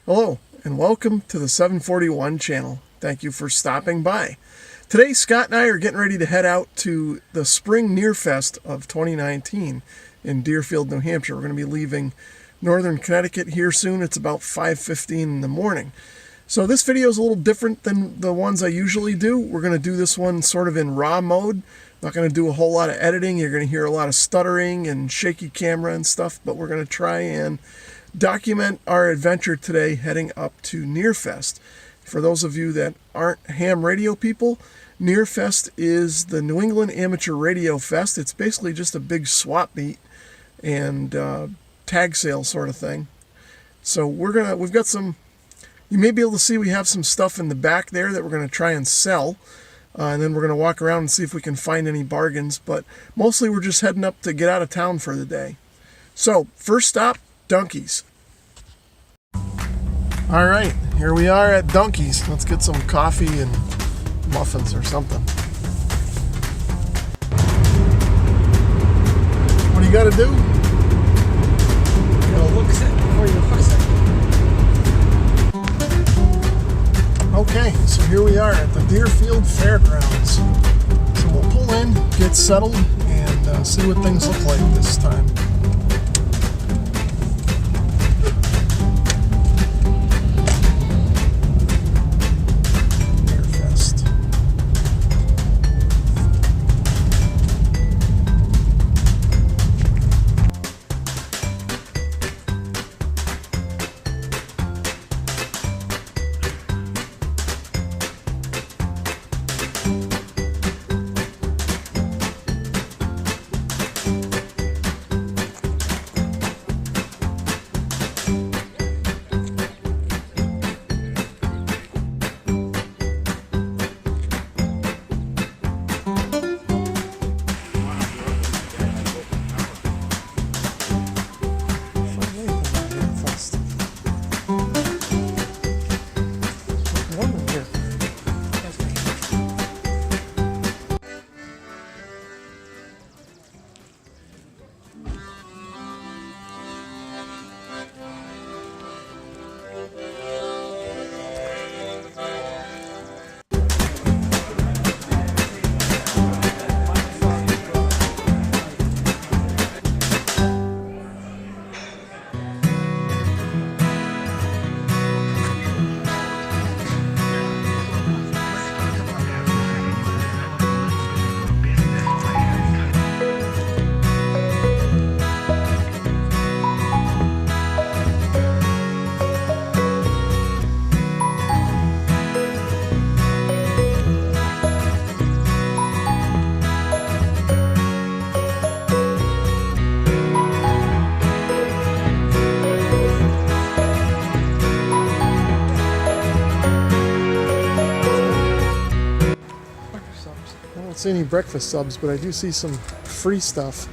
Hello, and welcome to the 741 channel. Thank you for stopping by. Today, Scott and I are getting ready to head out to the Spring NEARfest of 2019 in Deerfield, New Hampshire. We're going to be leaving northern Connecticut here soon. It's about 5:15 in the morning. So this video is a little different than the ones I usually do. We're going to do this one sort of in raw mode. Not going to do a whole lot of editing. You're going to hear a lot of stuttering and shaky camera and stuff, but we're going to try and document our adventure today heading up to NEARfest. For those of you that aren't ham radio people, NEARfest is the New England Amateur Radio Fest. It's basically just a big swap meet and tag sale sort of thing. So we've got some, you may be able to see we have some stuff in the back there that we're going to try and sell. And then we're going to walk around and see if we can find any bargains. But mostly we're just heading up to get out of town for the day. So first stop, Duckys. All right, here we are at Duckys. Let's get some coffee and muffins or something. What do you got to do? You gotta look at it before you fix it. Okay, so here we are at the Deerfield Fairgrounds. So we'll pull in, get settled, and see what things look like this time. I don't see any breakfast subs, but I do see some free stuff.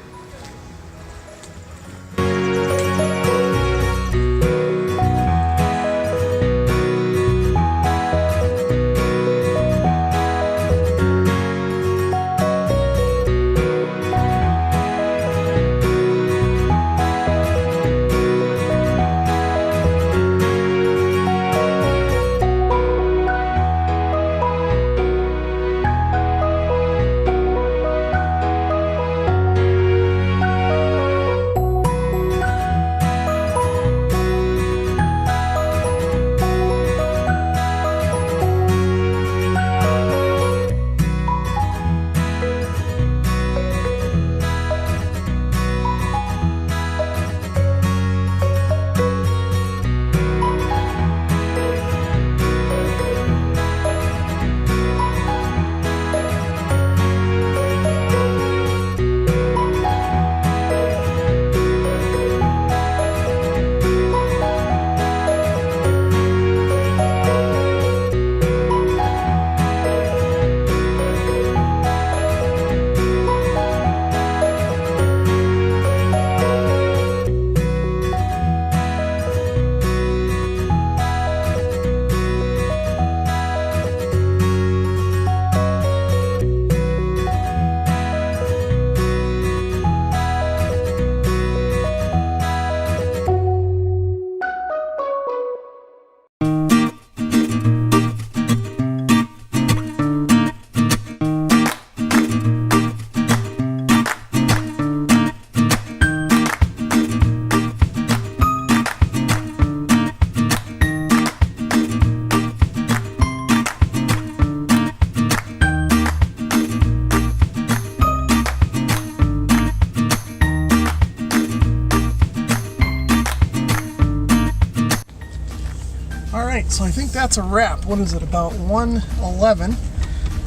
All right, so I think that's a wrap. What is it, about 1:11?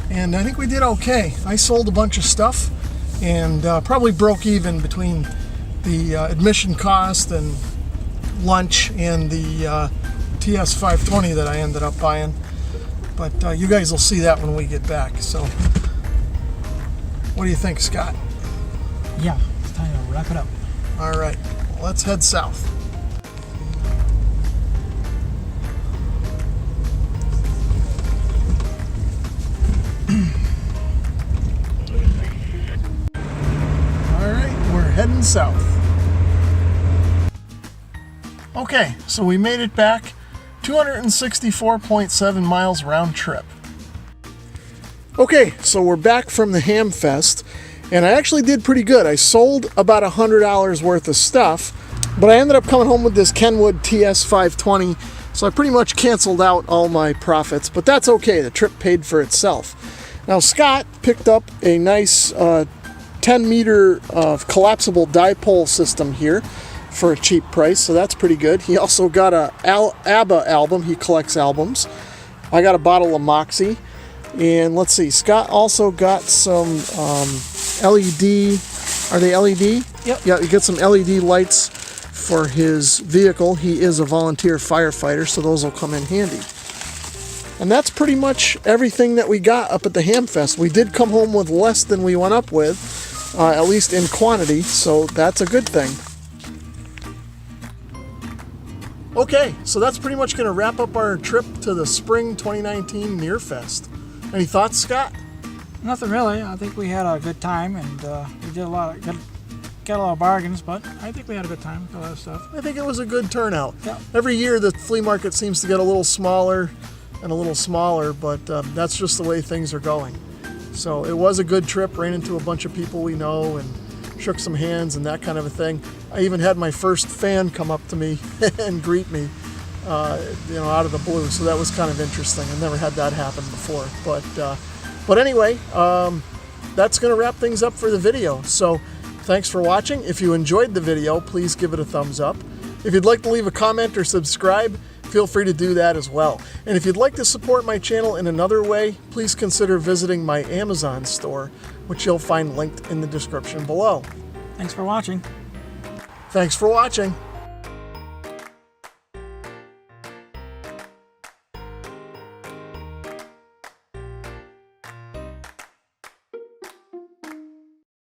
And I think we did okay. I sold a bunch of stuff and probably broke even between the admission cost and lunch and the TS 520 that I ended up buying. But you guys will see that when we get back. So what do you think, Scott? Yeah, it's time to wrap it up. All right, well, let's head south. All right, we're heading south. Okay, so we made it back 264.7 miles round trip. Okay, so we're back from the Hamfest, and I actually did pretty good. I sold about $100 worth of stuff, but I ended up coming home with this Kenwood TS 520, so I pretty much canceled out all my profits, but that's okay. The trip paid for itself. Now, Scott picked up a nice 10-meter collapsible dipole system here for a cheap price, so that's pretty good. He also got a ABBA album. He collects albums. I got a bottle of Moxie, and let's see, Scott also got some LED. Are they LED? Yep. Yeah, he got some LED lights for his vehicle. He is a volunteer firefighter, so those will come in handy. And that's pretty much everything that we got up at the Hamfest. We did come home with less than we went up with, at least in quantity, so that's a good thing. Okay, so that's pretty much going to wrap up our trip to the Spring 2019 NEARfest. Any thoughts, Scott? Nothing really. I think we had a good time, and we did got a lot of bargains, but I think we had a good time with a lot of stuff. I think it was a good turnout. Yeah. Every year the flea market seems to get a little smaller and a little smaller, but that's just the way things are going. So it was a good trip. Ran into a bunch of people we know and shook some hands and that kind of a thing. I even had my first fan come up to me and greet me, out of the blue. So that was kind of interesting. I've never had that happen before. But anyway, that's going to wrap things up for the video. So thanks for watching. If you enjoyed the video, please give it a thumbs up. If you'd like to leave a comment or subscribe, feel free to do that as well. And if you'd like to support my channel in another way, please consider visiting my Amazon store, which you'll find linked in the description below. Thanks for watching. Thanks for watching.